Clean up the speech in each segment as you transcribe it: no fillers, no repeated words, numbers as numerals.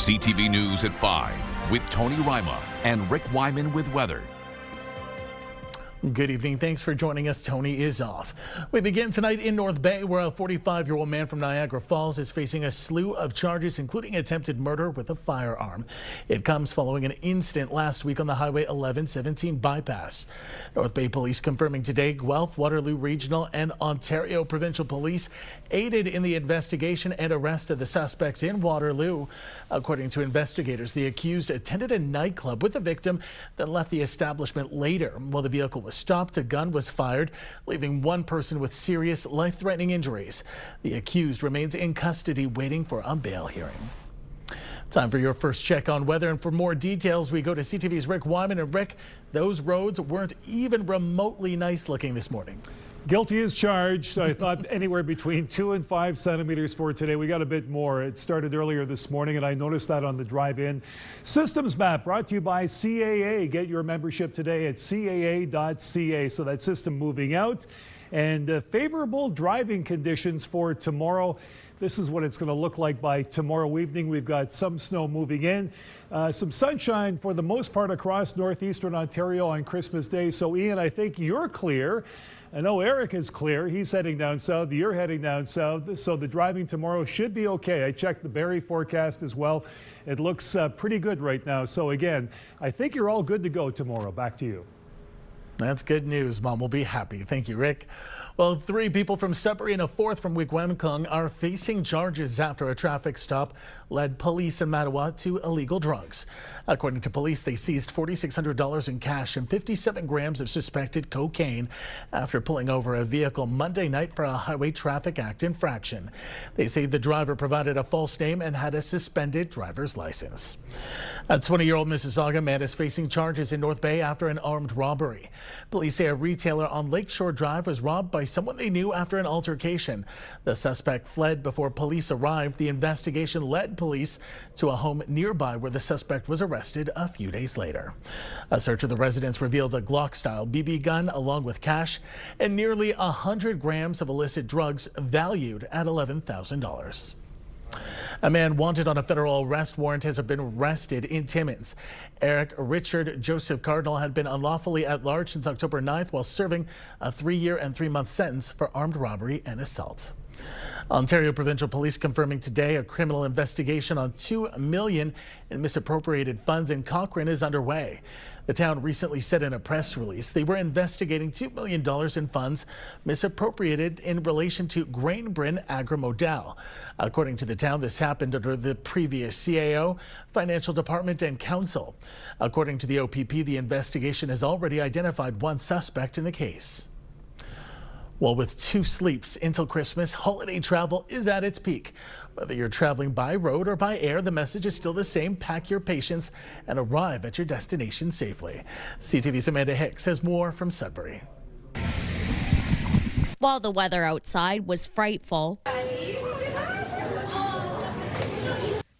CTV News at 5 with Tony Rima and Rick Wyman with weather. Good evening. Thanks for joining us. Tony is off. We begin tonight in North Bay, where a 45-year-old man from Niagara Falls is facing a slew of charges, including attempted murder with a firearm. It comes following an incident last week on the Highway 1117 bypass. North Bay Police confirming today Guelph, Waterloo Regional, and Ontario Provincial Police aided in the investigation and arrest of the suspects in Waterloo. According to investigators, the accused attended a nightclub with the victim, then left the establishment later. While the vehicle was stopped, a gun was fired, leaving one person with serious life-threatening injuries. The accused remains in custody waiting for a bail hearing. Time for your first check on weather, and for more details we go to CTV's Rick Wyman. And Rick, those roads weren't even remotely nice looking this morning. Guilty as charged. I thought anywhere between 2 and 5 centimeters for today. We got a bit more. It started earlier this morning, and I noticed that on the drive-in. Systems Map brought to you by CAA. Get your membership today at caa.ca. So that system moving out, and favorable driving conditions for tomorrow. This is what it's going to look like by tomorrow evening. We've got some snow moving in, some sunshine for the most part across Northeastern Ontario on Christmas Day. So Ian, I think you're clear. I know Eric is clear. He's heading down south. You're heading down south. So the driving tomorrow should be okay. I checked the Barrie forecast as well. It looks pretty good right now. So again, I think you're all good to go tomorrow. Back to you. That's good news. Mom will be happy. Thank you, Rick. Well, 3 people from Sudbury and a 4th from Wigwamkong are facing charges after a traffic stop led police in Mattawa to illegal drugs. According to police, they seized $4,600 in cash and 57 grams of suspected cocaine after pulling over a vehicle Monday night for a Highway Traffic Act infraction. They say the driver provided a false name and had a suspended driver's license. A 20-year-old Mississauga man is facing charges in North Bay after an armed robbery. Police say a retailer on Lakeshore Drive was robbed by someone they knew after an altercation. The suspect fled before police arrived. The investigation led police to a home nearby where the suspect was arrested a few days later. A search of the residence revealed a Glock-style BB gun along with cash and nearly 100 grams of illicit drugs valued at $11,000. A man wanted on a federal arrest warrant has been arrested in Timmins. Eric Richard Joseph Cardinal had been unlawfully at large since October 9th while serving a 3-year and 3-month sentence for armed robbery and assault. Ontario Provincial Police confirming today a criminal investigation on $2 million in misappropriated funds in Cochrane is underway. The town recently said in a press release they were investigating $2 million in funds misappropriated in relation to Grain-Brin Agri-Modal. According to the town, this happened under the previous CAO, Financial Department, and Council. According to the OPP, the investigation has already identified one suspect in the case. Well, with 2 sleeps until Christmas, holiday travel is at its peak. Whether you're traveling by road or by air, the message is still the same. Pack your patience and arrive at your destination safely. CTV's Amanda Hicks has more from Sudbury. While the weather outside was frightful,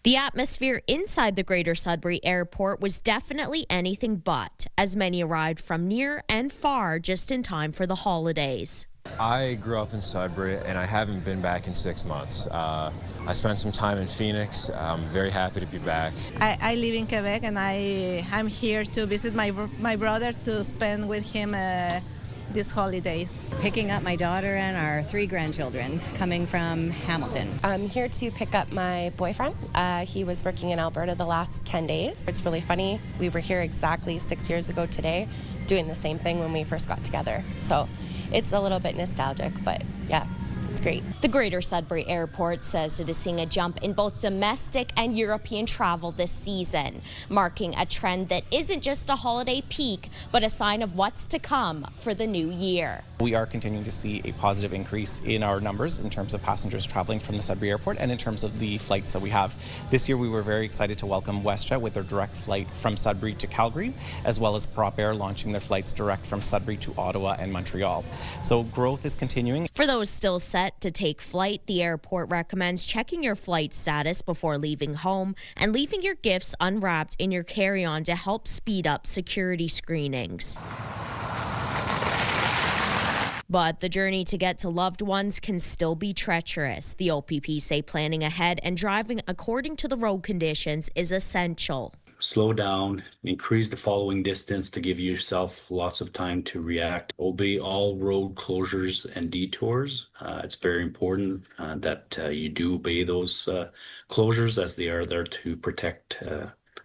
the atmosphere inside the Greater Sudbury Airport was definitely anything but, as many arrived from near and far just in time for the holidays. I grew up in Sudbury and I haven't been back in 6 months. I spent some time in Phoenix. I'm very happy to be back. I live in Quebec and I'm here to visit my brother to spend with him these holidays. Picking up my daughter and our 3 grandchildren coming from Hamilton. I'm here to pick up my boyfriend. He was working in Alberta the last 10 days. It's really funny. We were here exactly 6 years ago today doing the same thing when we first got together. So it's a little bit nostalgic, but yeah, it's great. The Greater Sudbury Airport says it is seeing a jump in both domestic and European travel this season, marking a trend that isn't just a holiday peak, but a sign of what's to come for the new year. We are continuing to see a positive increase in our numbers in terms of passengers traveling from the Sudbury Airport and in terms of the flights that we have. This year we were very excited to welcome WestJet with their direct flight from Sudbury to Calgary, as well as Prop Air launching their flights direct from Sudbury to Ottawa and Montreal. So growth is continuing. For those still set to take flight, the airport recommends checking your flight status before leaving home and leaving your gifts unwrapped in your carry-on to help speed up security screenings. But the journey to get to loved ones can still be treacherous. The OPP say planning ahead and driving according to the road conditions is essential. Slow down, increase the following distance to give yourself lots of time to react. Obey all road closures and detours. It's very important that you do obey those closures, as they are there to protect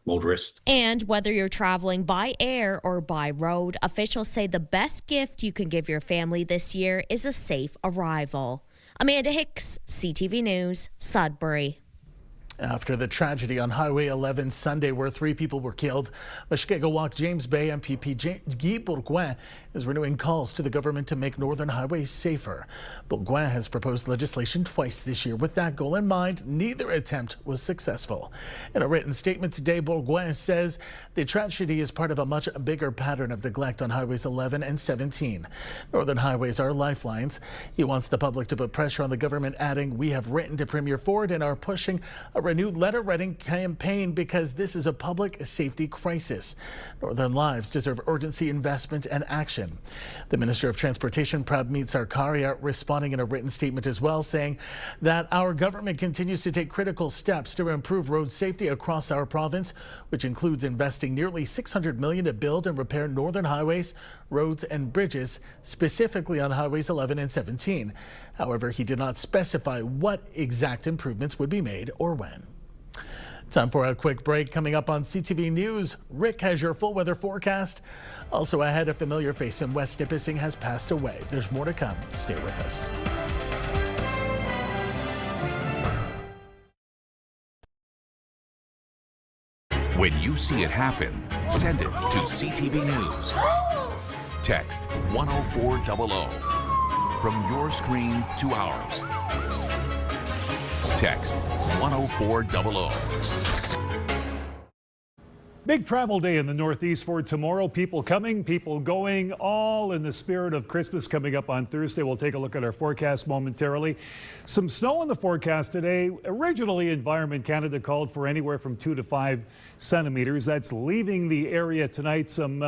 motorists. And whether you're traveling by air or by road, officials say the best gift you can give your family this year is a safe arrival. Amanda Hicks, CTV News, Sudbury. After the tragedy on Highway 11 Sunday where 3 people were killed, Mushkegowuk James Bay MPP Guy Bourgouin is renewing calls to the government to make northern highways safer. Bourgouin has proposed legislation twice this year. With that goal in mind, neither attempt was successful. In a written statement today, Bourgouin says the tragedy is part of a much bigger pattern of neglect on Highways 11 and 17. Northern highways are lifelines. He wants the public to put pressure on the government, adding, "We have written to Premier Ford and are pushing a renewed letter-writing campaign because this is a public safety crisis. Northern lives deserve urgency, investment, and action." The Minister of Transportation, Prabmeet Sarkaria, responding in a written statement as well, saying that our government continues to take critical steps to improve road safety across our province, which includes investing nearly $600 million to build and repair northern highways, roads, and bridges, specifically on Highways 11 and 17. However, he did not specify what exact improvements would be made or when. Time for a quick break. Coming up on CTV News, Rick has your full weather forecast. Also ahead, a familiar face in West Nipissing has passed away. There's more to come. Stay with us. When you see it happen, send it to CTV News. Text 10400 from your screen to ours. Text 10400. Big travel day in the Northeast for tomorrow. People coming, people going, all in the spirit of Christmas coming up on Thursday. We'll take a look at our forecast momentarily. Some snow in the forecast today. Originally, Environment Canada called for anywhere from 2 to 5 centimeters. That's leaving the area tonight. Some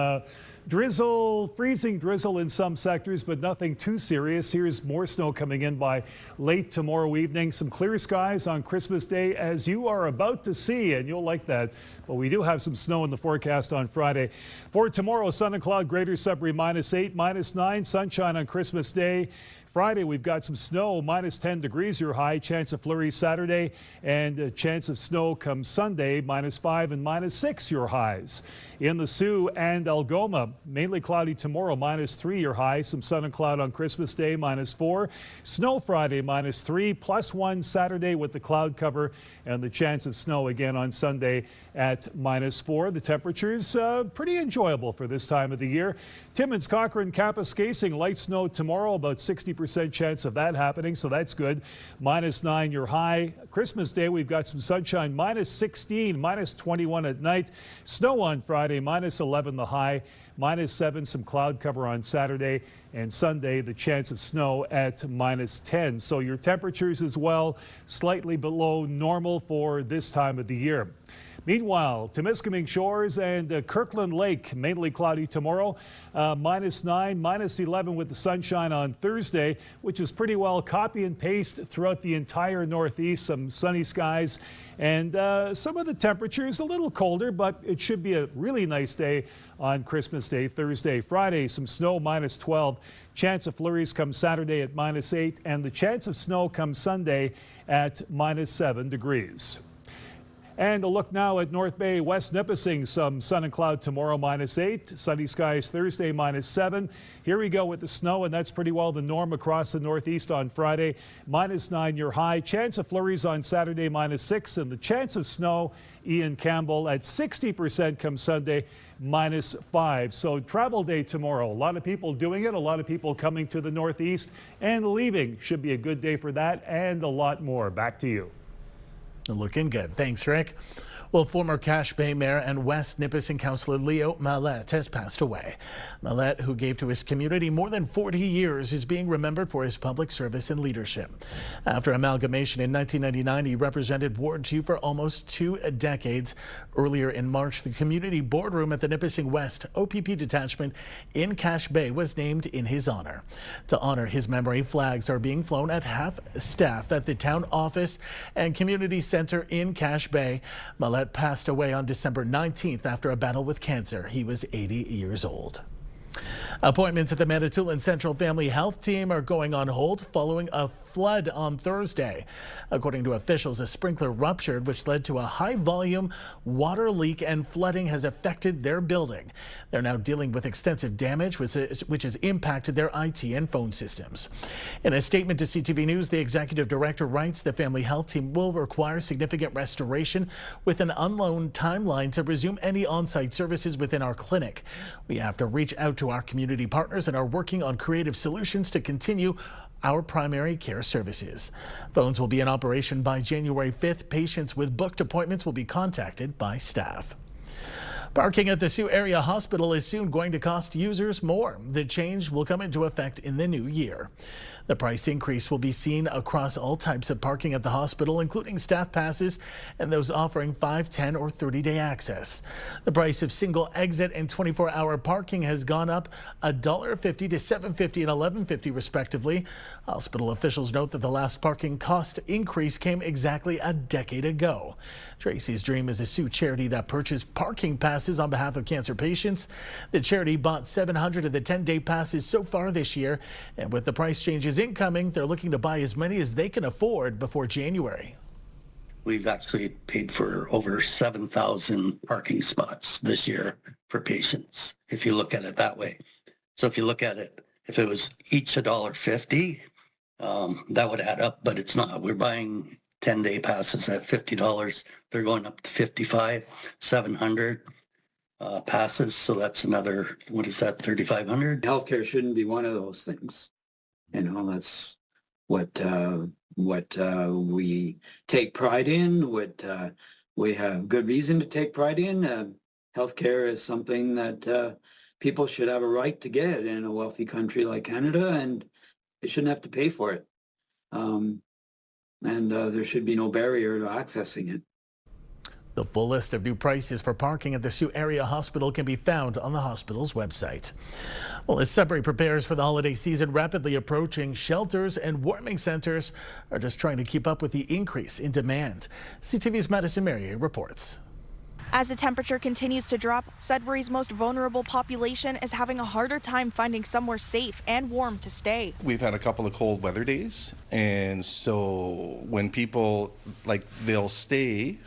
drizzle, freezing drizzle in some sectors, but nothing too serious. Here's more snow coming in by late tomorrow evening. Some clear skies on Christmas Day, as you are about to see, and you'll like that. But we do have some snow in the forecast on Friday. For tomorrow, sun and cloud, Greater Sudbury -8, -9, sunshine on Christmas Day. Friday, we've got some snow, -10 degrees your high, chance of flurries Saturday, and a chance of snow come Sunday, -5 and -6 your highs. In the Sioux and Algoma, mainly cloudy tomorrow, -3 your high, some sun and cloud on Christmas Day, -4. Snow Friday, -3, +1 Saturday with the cloud cover, and the chance of snow again on Sunday at -4. The temperatures pretty enjoyable for this time of the year. Timmins, Cochrane, Kapuskasing, light snow tomorrow, about 60% chance of that happening, so that's good. -9 your high. Christmas Day, we've got some sunshine, -16, -21 at night. Snow on Friday, -11 the high, -7 some cloud cover on Saturday, and Sunday the chance of snow at -10. So your temperatures as well slightly below normal for this time of the year. Meanwhile, Temiskaming Shores and Kirkland Lake, mainly cloudy tomorrow, -9, -11 with the sunshine on Thursday, which is pretty well copy and paste throughout the entire Northeast. Some sunny skies and some of the temperatures a little colder, but it should be a really nice day on Christmas Day, Thursday. Friday, some snow, -12. Chance of flurries come Saturday at -8, and the chance of snow comes Sunday at -7 degrees. And a look now at North Bay, West Nipissing, some sun and cloud tomorrow, -8. Sunny skies Thursday, -7. Here we go with the snow, and that's pretty well the norm across the Northeast on Friday. -9 your high. Chance of flurries on Saturday, -6. And the chance of snow, Ian Campbell, at 60% come Sunday, -5. So travel day tomorrow. A lot of people doing it, a lot of people coming to the Northeast and leaving. Should be a good day for that and a lot more. Back to you. Looking good. Thanks, Rick. Well, former Cache Bay Mayor and West Nipissing Councillor Leo Mallette has passed away. Mallette, who gave to his community more than 40 years, is being remembered for his public service and leadership. After amalgamation in 1999, he represented Ward 2 for almost 2 decades. Earlier in March, the community boardroom at the Nipissing West OPP detachment in Cache Bay was named in his honor. To honor his memory, flags are being flown at half staff at the town office and community center in Cache Bay. Mallette passed away on December 19th after a battle with cancer. He was 80 years old. Appointments at the Manitoulin Central Family Health Team are going on hold following a flood on Thursday. According to officials, a sprinkler ruptured, which led to a high-volume water leak, and flooding has affected their building. They're now dealing with extensive damage, which has impacted their IT and phone systems. In a statement to CTV News, the executive director writes the Family Health Team will require significant restoration with an unknown timeline to resume any on-site services within our clinic. We have to reach out to our community partners and are working on creative solutions to continue our primary care services. Phones will be in operation by January 5th. Patients with booked appointments will be contacted by staff. Parking at the Sault Area Hospital is soon going to cost users more. The change will come into effect in the new year. The price increase will be seen across all types of parking at the hospital, including staff passes and those offering 5, 10, or 30-day access. The price of single exit and 24-hour parking has gone up $1.50 to $7.50 and $11.50 respectively. Hospital officials note that the last parking cost increase came exactly a decade ago. Tracy's Dream is a Sault charity that purchased parking passes on behalf of cancer patients. The charity bought 700 of the 10-day passes so far this year, and with the price changes incoming, they're looking to buy as many as they can afford before January. We've actually paid for over 7,000 parking spots this year for patients, if you look at it that way. So if you look at it, if it was each $1.50, that would add up, but it's not. We're buying 10-day passes at $50. They're going up to $55, 700 passes. So that's another, what is that, 3,500? Healthcare shouldn't be one of those things. You know, that's what we take pride in, what we have good reason to take pride in. Healthcare is something that people should have a right to get in a wealthy country like Canada, and they shouldn't have to pay for it. And there should be no barrier to accessing it. The full list of new prices for parking at the Sault Area Hospital can be found on the hospital's website. Well, as Sudbury prepares for the holiday season rapidly approaching, shelters and warming centers are just trying to keep up with the increase in demand. CTV's Madison Merrier reports. As the temperature continues to drop, Sudbury's most vulnerable population is having a harder time finding somewhere safe and warm to stay. We've had a couple of cold weather days, and so when people, they'll stay,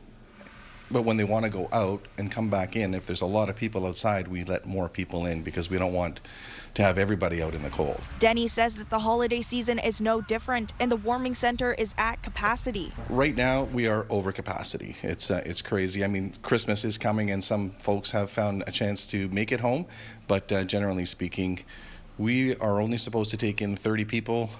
but when they want to go out and come back in, if there's a lot of people outside, we let more people in because we don't want to have everybody out in the cold. Denny says that the holiday season is no different and the warming center is at capacity. Right now we are over capacity. It's crazy. I mean, Christmas is coming and some folks have found a chance to make it home, but generally speaking, we are only supposed to take in 30 people,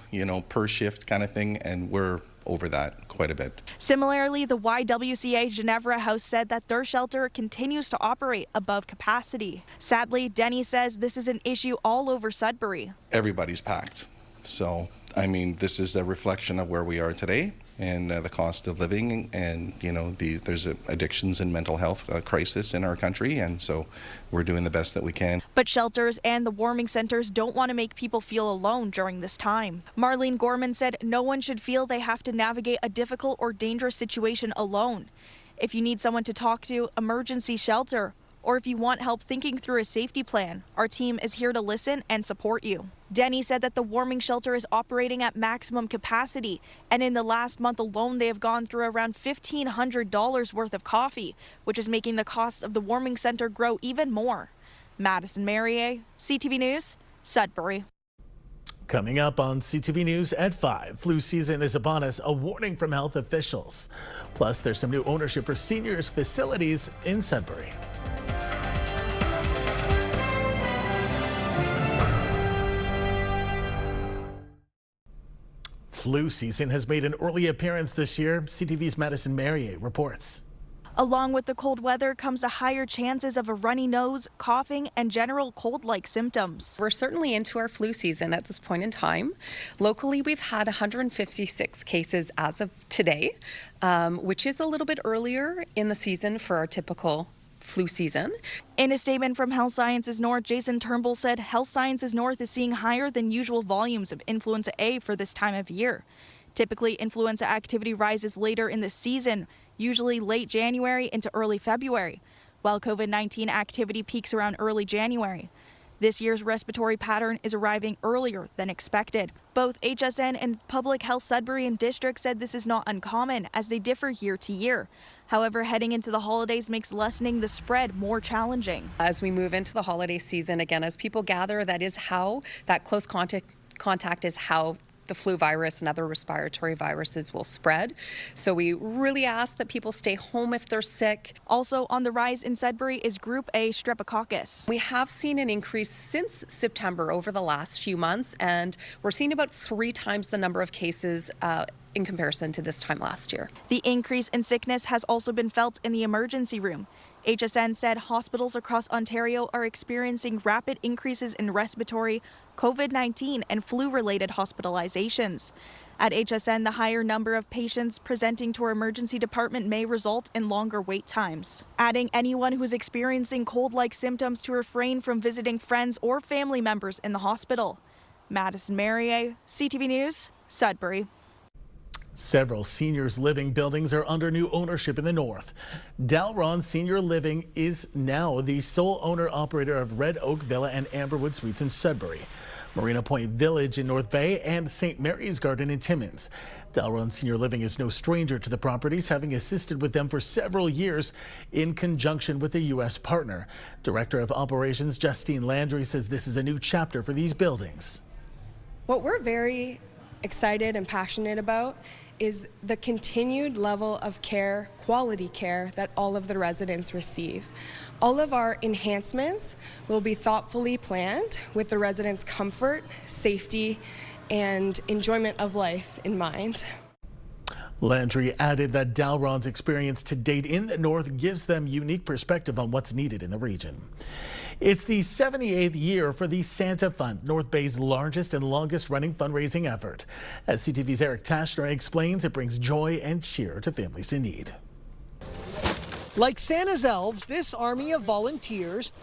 per shift kind of thing, and we're over that quite a bit. Similarly, the YWCA Ginevra House said that their shelter continues to operate above capacity. Sadly, Denny says this is an issue all over Sudbury. Everybody's packed. So, I mean, this is a reflection of where we are today and the cost of living, and there's addictions and mental health crisis in our country, and so we're doing the best that we can. But shelters and the warming centers don't want to make people feel alone during this time. Marlene Gorman said no one should feel they have to navigate a difficult or dangerous situation alone. If you need someone to talk to, emergency shelter, or if you want help thinking through a safety plan, our team is here to listen and support you. Denny said that the warming shelter is operating at maximum capacity, and in the last month alone, they have gone through around $1,500 worth of coffee, which is making the cost of the warming center grow even more. Madison Merrier, CTV News, Sudbury. Coming up on CTV News at 5, flu season is upon us, a warning from health officials. Plus, there's some new ownership for seniors facilities in Sudbury. Flu season has made an early appearance this year. CTV's Madison Merrier reports. Along with the cold weather comes the higher chances of a runny nose, coughing, and general cold-like symptoms. We're certainly into our flu season at this point in time. Locally, we've had 156 cases as of today, which is a little bit earlier in the season for our typical flu season. In a statement from Health Sciences North, Jason Turnbull said Health Sciences North is seeing higher than usual volumes of influenza A for this time of year. Typically, influenza activity rises later in the season, usually late January into early February, while COVID-19 activity peaks around early January. This year's respiratory pattern is arriving earlier than expected. Both HSN and Public Health Sudbury and District said this is not uncommon as they differ year to year. However, heading into the holidays makes lessening the spread more challenging. As we move into the holiday season, again, as people gather, that close contact is how the flu virus and other respiratory viruses will spread. So we really ask that people stay home if they're sick. Also on the rise in Sudbury is Group A streptococcus. We have seen an increase since September over the last few months, and we're seeing about 3 times the number of cases in comparison to this time last year. The increase in sickness has also been felt in the emergency room. HSN said hospitals across Ontario are experiencing rapid increases in respiratory, COVID-19, and flu-related hospitalizations. At HSN, the higher number of patients presenting to our emergency department may result in longer wait times. Adding anyone who's experiencing cold-like symptoms to refrain from visiting friends or family members in the hospital. Madison Merrier, CTV News, Sudbury. Several seniors living buildings are under new ownership in the north. Dalron Senior Living is now the sole owner-operator of Red Oak Villa and Amberwood Suites in Sudbury, Marina Point Village in North Bay, and St. Mary's Garden in Timmins. Dalron Senior Living is no stranger to the properties, having assisted with them for several years in conjunction with a U.S. partner. Director of Operations Justine Landry says this is a new chapter for these buildings. What we're very excited and passionate about is the continued level of care, quality care, that all of the residents receive. All of our enhancements will be thoughtfully planned with the residents' comfort, safety, and enjoyment of life in mind. Landry added that Dalron's experience to date in the north gives them unique perspective on what's needed in the region. It's the 78th year for the Santa Fund, North Bay's largest and longest running fundraising effort. As CTV's Eric Tashner explains, it brings joy and cheer to families in need. Like Santa's elves, this army of volunteers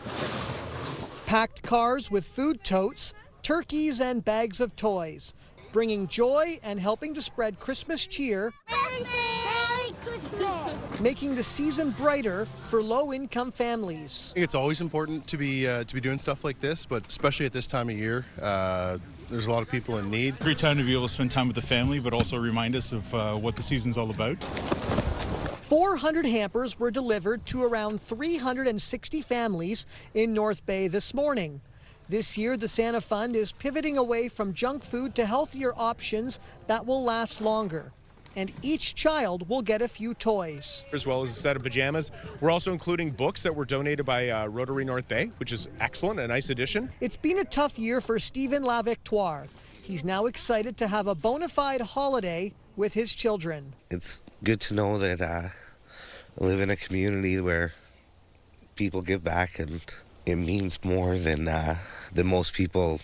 packed cars with food totes, turkeys and bags of toys, bringing joy and helping to spread Christmas cheer, Merry Christmas, making the season brighter for low-income families. It's always important to be doing stuff like this, but especially at this time of year. There's a lot of people in need. Great time to be able to spend time with the family, but also remind us of what the season's all about. 400 hampers were delivered to around 360 families in North Bay this morning. This year, the Santa Fund is pivoting away from junk food to healthier options that will last longer. And each child will get a few toys. As well as a set of pajamas. We're also including books that were donated by Rotary North Bay, which is excellent, a nice addition. It's been a tough year for Stephen Lavictoire. He's now excited to have a bona fide holiday with his children. It's good to know that I live in a community where people give back, and it means more than most people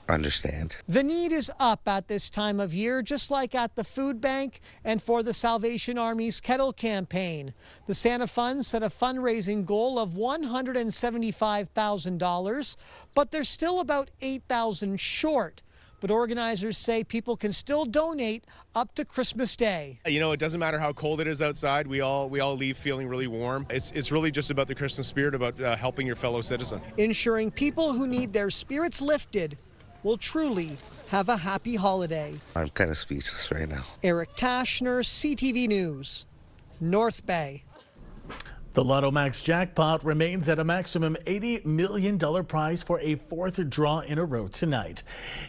understand. The need is up at this time of year, just like at the food bank and for the Salvation Army's Kettle campaign. The Santa Fund set a fundraising goal of $175,000, but they're still about $8,000 short. But organizers say people can still donate up to Christmas Day. You know, it doesn't matter how cold it is outside. We all leave feeling really warm. It's really just about the Christmas spirit, about helping your fellow citizen. Ensuring people who need their spirits lifted will truly have a happy holiday. I'm kind of speechless right now. Eric Tashner, CTV News, North Bay. The Lotto Max jackpot remains at a maximum $80 million prize for a fourth draw in a row tonight.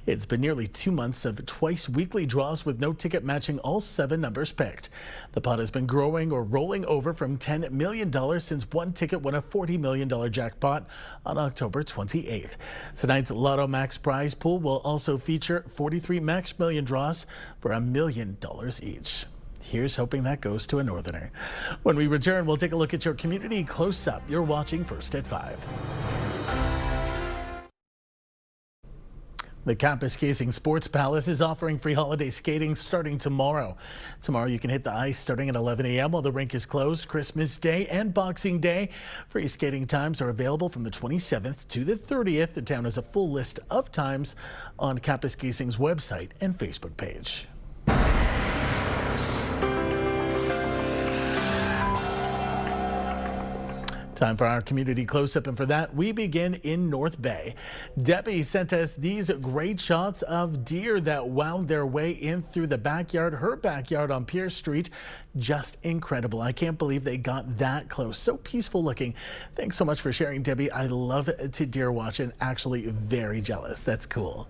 It's been nearly 2 months of twice weekly draws with no ticket matching all 7 numbers picked. The pot has been growing or rolling over from $10 million since one ticket won a $40 million jackpot on October 28th. Tonight's Lotto Max prize pool will also feature 43 Max Million draws for $1 million each. Here's hoping that goes to a Northerner. When we return, we'll take a look at your community close-up. You're watching First at 5. The Campus Casing Sports Palace is offering free holiday skating starting tomorrow. Tomorrow you can hit the ice starting at 11 a.m. while the rink is closed. Christmas Day and Boxing Day. Free skating times are available from the 27th to the 30th. The town has a full list of times on Campus Casing's website and Facebook page. Time for our community close-up, and for that we begin in North Bay. Debbie sent us these great shots of deer that wound their way in through the backyard, her backyard on Pierce Street. Just incredible. I can't believe they got that close. So peaceful looking. Thanks so much for sharing, Debbie. I love to deer watch and actually very jealous. That's cool.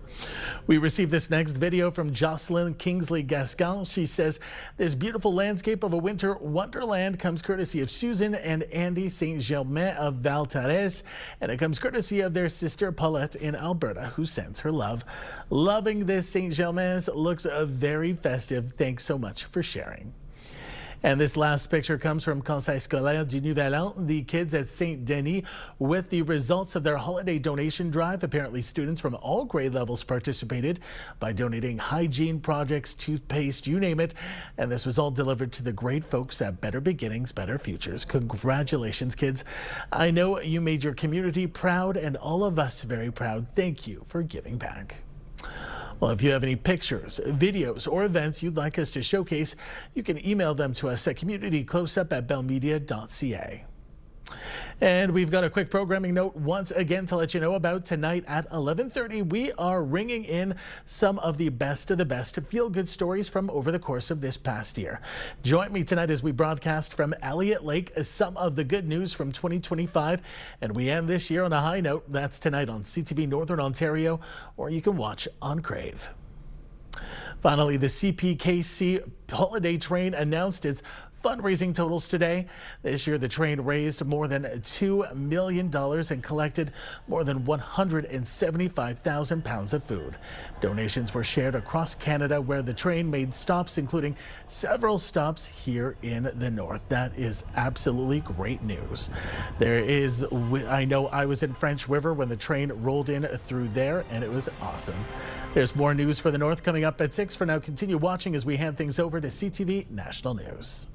We received this next video from Jocelyn Kingsley Gascon. She says this beautiful landscape of a winter wonderland comes courtesy of Susan and Andy St. Germain of Val-Thérèse, and it comes courtesy of their sister Paulette in Alberta, who sends her love. Loving this St. Germain's. Looks very festive. Thanks so much for sharing. And this last picture comes from Conseil Scolaire du Nouvel An, the kids at St. Denis, with the results of their holiday donation drive. Apparently students from all grade levels participated by donating hygiene projects, toothpaste, you name it. And this was all delivered to the great folks at Better Beginnings, Better Futures. Congratulations, kids. I know you made your community proud and all of us very proud. Thank you for giving back. Well, if you have any pictures, videos, or events you'd like us to showcase, you can email them to us at communitycloseup@bellmedia.ca. And we've got a quick programming note once again to let you know about tonight at 11:30. We are ringing in some of the best feel-good stories from over the course of this past year. Join me tonight as we broadcast from Elliott Lake some of the good news from 2025. And we end this year on a high note. That's tonight on CTV Northern Ontario, or you can watch on Crave. Finally, the CPKC holiday train announced its fundraising totals today. This year, the train raised more than $2 million and collected more than 175,000 pounds of food. Donations were shared across Canada, where the train made stops, including several stops here in the north. That is absolutely great news. I know I was in French River when the train rolled in through there, and it was awesome. There's more news for the north coming up at 6. For now, continue watching as we hand things over to CTV National News.